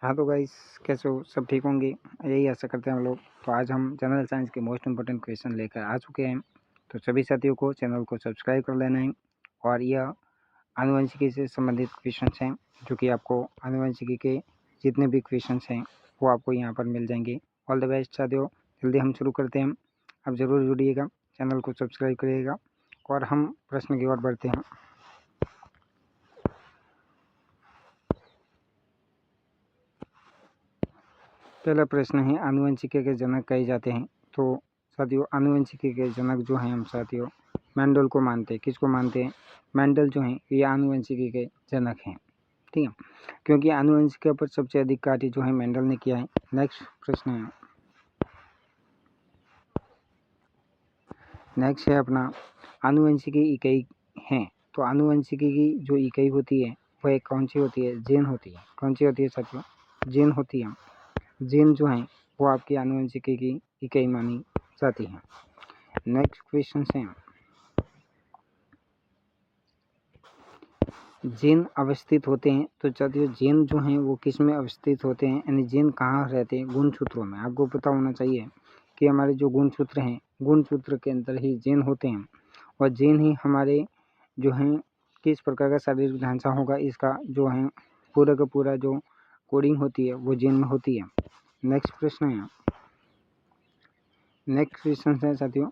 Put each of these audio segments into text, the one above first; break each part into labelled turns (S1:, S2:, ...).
S1: हाँ तो गाइस, कैसे हो? सब ठीक होंगे, यही आशा करते हैं हम लोग। तो आज हम जनरल साइंस के मोस्ट इम्पोर्टेंट क्वेश्चन लेकर आ चुके हैं। तो सभी साथियों को चैनल को सब्सक्राइब कर लेना है। और यह आनुवंशिकी से संबंधित क्वेश्चन हैं, जो कि आपको आनुवंशिकी के जितने भी क्वेश्चन हैं वो आपको यहाँ पर मिल जाएंगे। ऑल द बेस्ट साथियों, जल्दी हम शुरू करते हैं। आप ज़रूर जुड़िएगा, चैनल को सब्सक्राइब करिएगा और हम प्रश्न की ओर बढ़ते हैं। पहला प्रश्न है, आनुवंशिकी के जनक कहे जाते हैं। तो साथियों, आनुवंशिकी के जनक जो हैं हम साथियों मेंडल को मानते हैं। किसको मानते हैं? मेंडल जो हैं ये आनुवंशिकी के जनक हैं, ठीक है, क्योंकि आनुवंशिकी पर सबसे अधिक कार्य जो है मेंडल ने किया है। नेक्स्ट प्रश्न है, नेक्स्ट है अपना आनुवंशिकी इकाई है। तो आनुवंशिकी की जो इकाई होती है वह कौन सी होती है? जीन होती है। कौन सी होती है साथियों? जीन होती है। जीन जो हैं वो आपकी आनुवंशिकी की इकाई मानी जाती है। नेक्स्ट क्वेश्चन है, जीन अवस्थित होते हैं। तो साथियों, जीन जो हैं वो किस में अवस्थित होते हैं, यानी जीन कहाँ रहते हैं? गुणसूत्रों में। आपको पता होना चाहिए कि हमारे जो गुणसूत्र हैं, गुणसूत्र के अंदर ही जीन होते हैं। और जीन ही हमारे जो हैं किस प्रकार का शारीरिक ढांचा होगा, इसका जो है पूरा का पूरा जो कोडिंग होती है वो जीन में होती है। नेक्स्ट प्रश्न है, नेक्स्ट क्वेश्चन है साथियों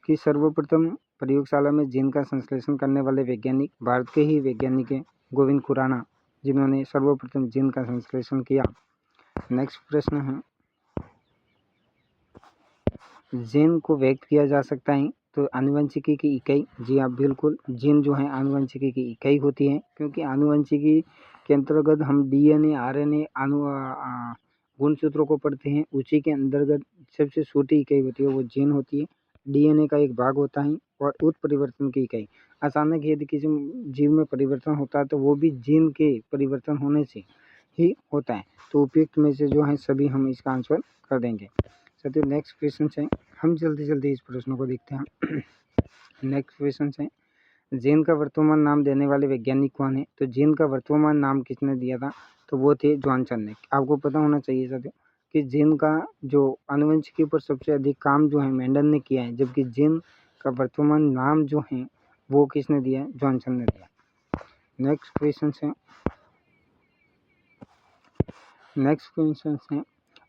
S1: कि सर्वप्रथम प्रयोगशाला में जीन का संश्लेषण करने वाले वैज्ञानिक भारत के ही वैज्ञानिक हैं, गोविंद खुराना, जिन्होंने सर्वप्रथम जीन का संश्लेषण किया। नेक्स्ट प्रश्न है, जीन को व्यक्त किया जा सकता है। तो आनुवंशिकी की इकाई, जी हाँ बिल्कुल, जीन जो है आनुवंशिकी की इकाई होती है, क्योंकि आनुवंशिकी के अंतर्गत हम डीएनए, आरएनए, गुणसूत्रों को पढ़ते हैं। उसी के अंतर्गत सबसे छोटी इकाई होती है वो जीन होती है। डीएनए का एक भाग होता है और उत्परिवर्तन की इकाई। अचानक यदि किसी जीव में परिवर्तन होता है तो वो भी जीन के परिवर्तन होने से ही होता है। तो उपयुक्त में से जो है सभी हम इसका आंसर कर देंगे। साथियों, नेक्स्ट क्वेश्चन है, हम जल्दी इस प्रश्नों को देखते हैं। नेक्स्ट क्वेश्चन है, जीन का वर्तमान नाम देने वाले वैज्ञानिक कौन है? तो जीन का वर्तमान नाम किसने दिया था? तो वो थे जॉनसन ने। आपको पता होना चाहिए साथियों कि जीन का जो आनुवंशिकी पर सबसे अधिक काम जो है मेंडल ने किया है, जबकि जीन का वर्तमान नाम जो है वो किसने दिया है? जॉनसन ने दिया। नेक्स्ट क्वेश्चन है, नेक्स्ट क्वेश्चन है,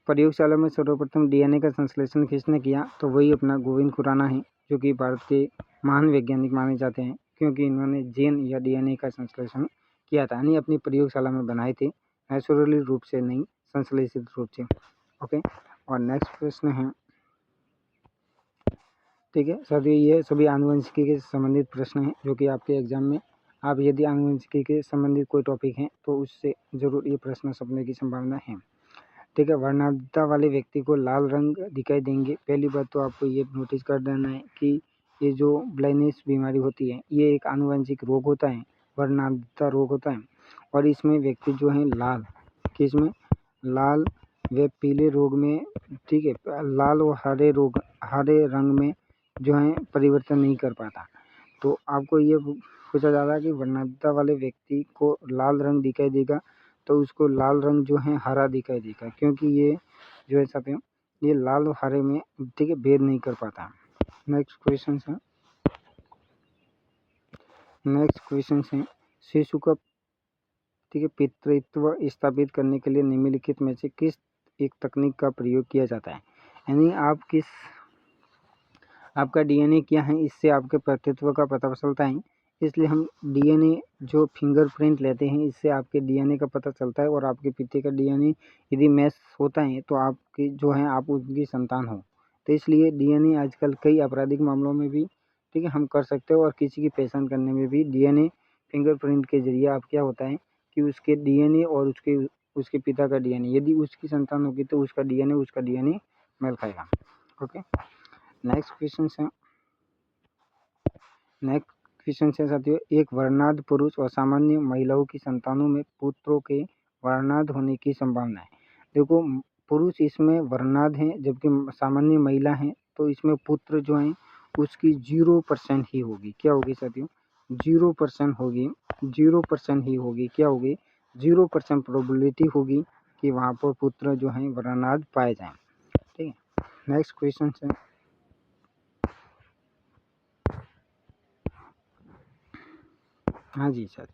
S1: प्रयोगशाला में सर्वप्रथम डीएनए का संश्लेषण किसने किया? तो वही अपना गोविंद खुराना है, जो कि भारत के महान वैज्ञानिक माने जाते हैं, क्योंकि इन्होंने जीन या डीएनए का संश्लेषण किया था, यानी अपनी प्रयोगशाला में बनाए थे, नेचुरली रूप से नहीं, संश्लेषित रूप से। ओके, और नेक्स्ट प्रश्न है, ठीक है साथियों, ये सभी आनुवंशिकी के संबंधित प्रश्न हैं, जो कि आपके एग्जाम में आप यदि आनुवंशिकी के संबंधित कोई टॉपिक हैं तो उससे जरूर ये प्रश्न छपने की संभावना है। ठीक है, वर्णांधता वाले व्यक्ति को लाल रंग दिखाई देंगे। पहली बात तो आपको ये नोटिस कर देना है कि ये जो ब्लाइंडनेस बीमारी होती है ये एक आनुवंशिक रोग होता है, वर्णांधता रोग होता है। और इसमें व्यक्ति जो है लाल, किसमें? लाल व पीले रोग में, ठीक है, लाल और हरे रंग में जो है परिवर्तन नहीं कर पाता। तो आपको ये पूछा जा रहा है कि वर्णांधता वाले व्यक्ति को लाल रंग दिखाई देगा, तो उसको लाल रंग जो है हरा दिखाई देगा, क्योंकि ये जो है साथियों ये लाल और हरे में, ठीक है, भेद नहीं कर पाता। नेक्स्ट क्वेश्चन है, नेक्स्ट क्वेश्चन है, शिशु का, ठीक है, पितृत्व स्थापित करने के लिए निम्नलिखित में से किस एक तकनीक का प्रयोग किया जाता है? यानी आपका डीएनए क्या है, इससे आपके पितृत्व का पता चलता है। इसलिए हम डीएनए जो फिंगरप्रिंट लेते हैं, इससे आपके डीएनए का पता चलता है, और आपके पिता का डीएनए यदि मैच होता है तो आपकी जो है आप उनकी संतान हो। तो इसलिए डीएनए आजकल कई आपराधिक मामलों में भी, ठीक है, हम कर सकते हो, और किसी की पहचान करने में भी डीएनए फिंगरप्रिंट के जरिए आप क्या होता है कि उसके डीएनए और उसके पिता का डीएनए, यदि उसकी संतान होगी तो उसका डीएनए मेल खाएगा। ओके, नेक्स्ट क्वेश्चन है, नेक्स्ट क्वेश्चन है साथियों, एक वर्णांध पुरुष और सामान्य महिलाओं की संतानों में पुत्रों के वर्णांध होने की संभावना है। देखो, पुरुष इसमें वर्णांध हैं, जबकि सामान्य महिला हैं, तो इसमें पुत्र जो हैं उसकी 0% ही होगी। क्या होगी साथियों? 0% होगी, 0% ही होगी। क्या होगी? 0% प्रोबेबिलिटी होगी कि वहाँ पर पुत्र जो हैं व्रणाद पाए जाएं। ठीक है, नेक्स्ट क्वेश्चन है। हाँ जी सर।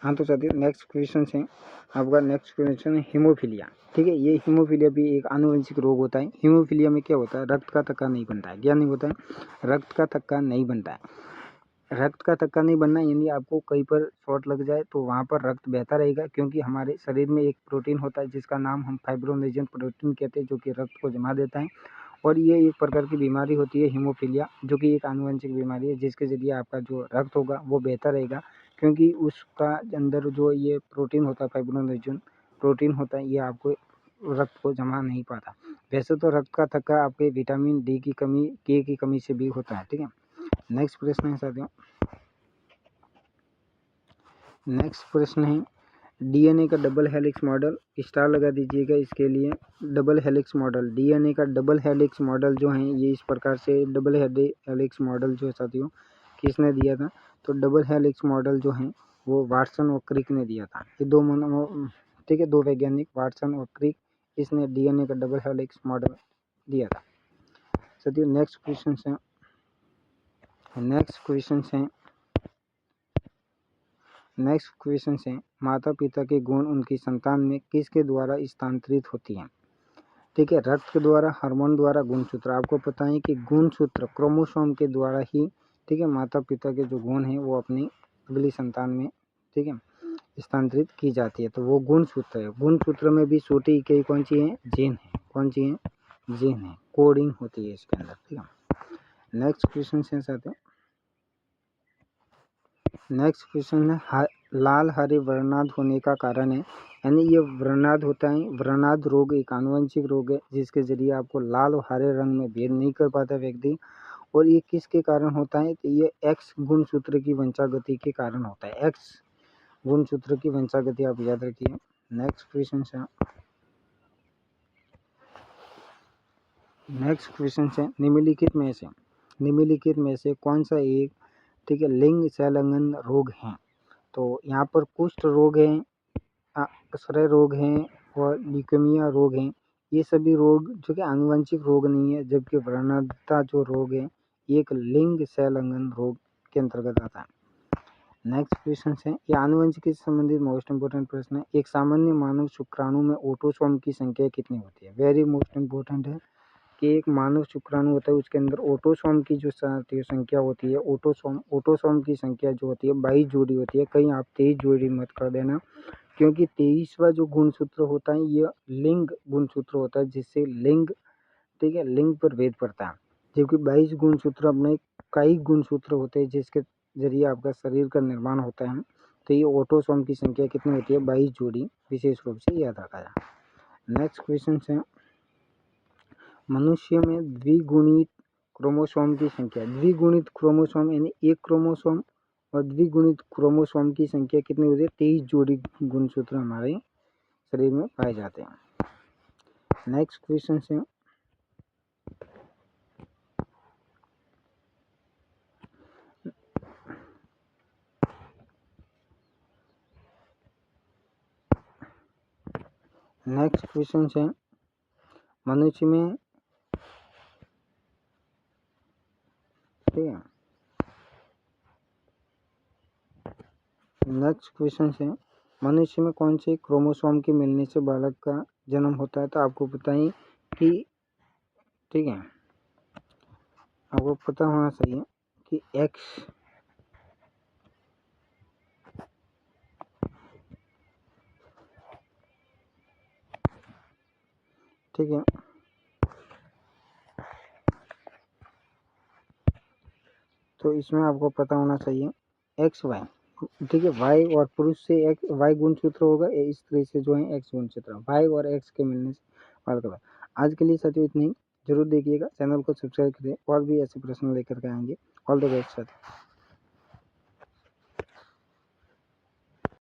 S1: हाँ तो साथियों नेक्स्ट क्वेश्चन है आपका। नेक्स्ट क्वेश्चन है हीमोफीलिया। ठीक है, ये हीमोफीलिया भी एक आनुवंशिक रोग होता है। हीमोफीलिया में क्या होता है, रक्त का थक्का नहीं बनता है। क्या नहीं होता है, रक्त का थक्का नहीं बनता है। रक्त का थक्का नहीं बनना यानी आपको कहीं पर चोट लग जाए तो वहाँ पर रक्त बहता रहेगा, क्योंकि हमारे शरीर में एक प्रोटीन होता है जिसका नाम हम फाइब्रोनेजन प्रोटीन कहते हैं, जो कि रक्त को जमा देता है। और ये एक प्रकार की बीमारी होती है हीमोफीलिया, जो कि एक आनुवंशिक बीमारी है, जिसके जरिए आपका जो रक्त होगा वो बेहतर रहेगा, क्योंकि उसका अंदर जो ये प्रोटीन होता है, फाइब्रोनेजन प्रोटीन होता है, ये आपको रक्त को जमा नहीं पाता। वैसे तो रक्त का थक्का आपके विटामिन डी की कमी, के की कमी से भी होता है। ठीक है, नेक्स्ट प्रश्न है साथियों। नेक्स्ट प्रश्न है डीएनए का डबल हेलिक्स मॉडल। स्टार लगा दीजिएगा इसके लिए। डबल हेलिक्स मॉडल, डीएनए का डबल हेलिक्स मॉडल जो है ये इस प्रकार से डबल हेलिक्स मॉडल जो है साथियों किसने दिया था, तो डबल हेलिक्स मॉडल जो है वो वाटसन और क्रिक ने दिया था। ये दो ठीक है, दो वैज्ञानिक वाटसन और क्रिक, इसने डीएनए का डबल हेलिक्स मॉडल दिया था साथियों। नेक्स्ट क्वेश्चन है। नेक्स्ट क्वेश्चन है माता पिता के गुण उनकी संतान में किसके द्वारा स्थानांतरित होती हैं। ठीक है, रक्त के द्वारा, हार्मोन द्वारा, गुणसूत्र। आपको पता है कि गुणसूत्र क्रोमोसोम के द्वारा ही, ठीक है, माता पिता के जो गुण हैं वो अपनी अगली संतान में, ठीक है, स्थानांतरित की जाती है, तो वो गुणसूत्र है। गुणसूत्र में भी छोटी इकाई कौन सी है, जीन है। कौन सी है, जीन है। कोडिंग होती है इसके अंदर। ठीक है, नेक्स्ट क्वेश्चन है साथियों। नेक्स्ट क्वेश्चन है लाल हरे व्रणाद होने का कारण है, यानी ये व्रणाद होता है। व्रणाद रोग एक आनुवंशिक रोग है जिसके जरिए आपको लाल और हरे रंग में भेद नहीं कर पाता व्यक्ति। और ये किसके कारण होता है, तो ये एक्स गुणसूत्र की वंशागति के कारण होता है। एक्स गुणसूत्र की वंशागति आप याद रखिए। नेक्स्ट क्वेश्चन है निम्नलिखित में से कौन सा एक, ठीक है, लिंग संलग्न रोग है। तो यहाँ पर कुष्ठ रोग है, क्षय रोग है और ल्यूकेमिया रोग है। ये सभी रोग जो कि आनुवंशिक रोग नहीं है, जबकि व्रणता जो रोग है ये एक लिंग संलग्न रोग के अंतर्गत आता है। नेक्स्ट क्वेश्चन है, ये आनुवंशिक से संबंधित मोस्ट इंपोर्टेंट प्रश्न है। एक सामान्य मानव शुक्राणु में ऑटोसोम की संख्या कितनी होती है। वेरी मोस्ट इंपोर्टेंट है कि एक मानव शुक्राणु होता है उसके अंदर ऑटोसोम की जो संख्या होती है, ऑटोसोम की संख्या जो होती है 22 जोड़ी होती है। कहीं आप 23 जोड़ी मत कर देना, क्योंकि 23वां जो गुणसूत्र होता है ये लिंग गुणसूत्र होता है, जिससे लिंग, ठीक है, लिंग पर भेद पड़ता है। जबकि 22 गुणसूत्र अपने कई गुणसूत्र होते हैं जिसके जरिए आपका शरीर का निर्माण होता है। तो ये ऑटोसोम की संख्या कितनी होती है, 22 जोड़ी, विशेष रूप से याद रखा जाए। नेक्स्ट क्वेश्चन है मनुष्य में द्विगुणित क्रोमोसोम की संख्या। द्विगुणित क्रोमोसोम यानी एक क्रोमोसोम और द्विगुणित क्रोमोसोम की संख्या कितनी होती है, 23 जोड़ी गुणसूत्र हमारे शरीर में पाए जाते हैं। नेक्स्ट क्वेश्चन है मनुष्य में, ठीक है, नेक्स्ट क्वेश्चन है मनुष्य में कौन से क्रोमोसोम के मिलने से बालक का जन्म होता है। तो आपको बताएं कि, ठीक है, आपको पता होना चाहिए कि एक्स, ठीक है, तो इसमें आपको पता होना चाहिए एक्स वाई, ठीक है, वाई और पुरुष से एक्स वाई गुणसूत्र होगा, इस तरह से जो है एक्स गुणसूत्र, वाई और एक्स के मिलने से बालक का। आज के लिए साथियों इतना ही। जरूर देखिएगा, चैनल को सब्सक्राइब करें और भी ऐसे प्रश्न लेकर के आएंगे। ऑल द बेस्ट साथियों।